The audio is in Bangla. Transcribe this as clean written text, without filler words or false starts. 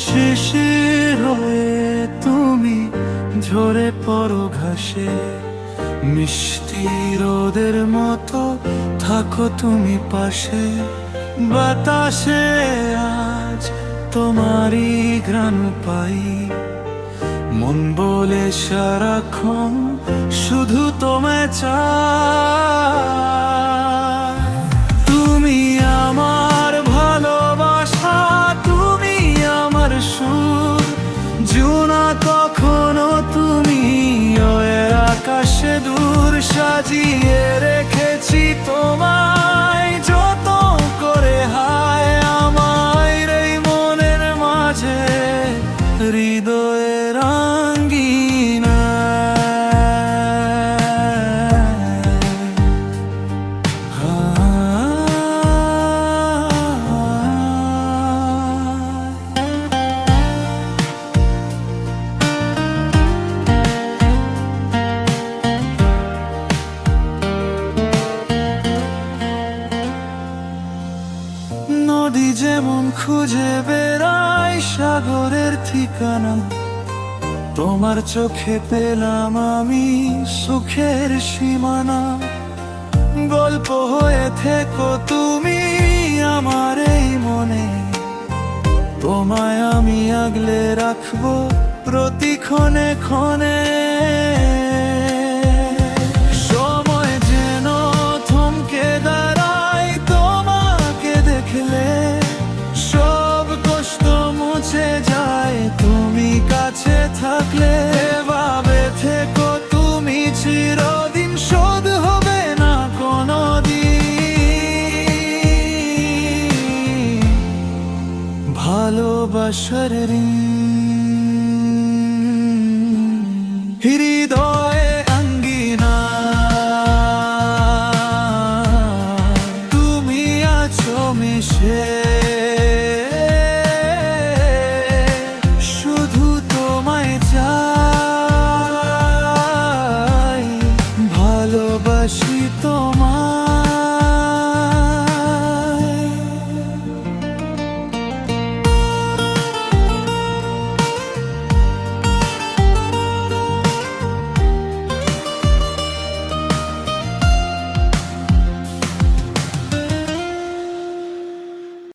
শিশির হয়ে তুমি ঝরে পড়ো ঘাসে, মিষ্টি রোদের মতো থাকো তুমি পাশে। বাতাসে আজ তোমারই ঘ্রাণ পাই, মন বলে সারাক্ষণ শুধু তোমায় চাই। তুমি আমার ভালোবাসা, তুমি আমার সুর, জোনা কখনো তুমি ওই আকাশে দূর। সাজিয়ে রেখেছি তোমায় যত করে হায়, আমায় এই মনের মাঝে হৃদয়ের নদী যেমন খুঁজে বেড়ায় সাগরের ঠিকানা, তোমার চোখে পেলাম আমি সুখের সীমানা। গল্প হয়ে থেকো তুমি আমার এই মনে, তোমায় আমি আগলে রাখবো প্রতি ক্ষণে ক্ষণে। সময় যেন থমকে দাঁড়ায় তোমাকে দেখলে, সব কষ্ট মুছে যায় তুমি কাছে থাকলে। ভাবে থেকো তুমি চিরদিন, শোধ হবে না কোনো দিন ভালোবাসার হৃদয়ে আঙ্গিনা। তুমি আছো মিশে, শুধু তোমায় চাই, ভালোবাসি তোমায়।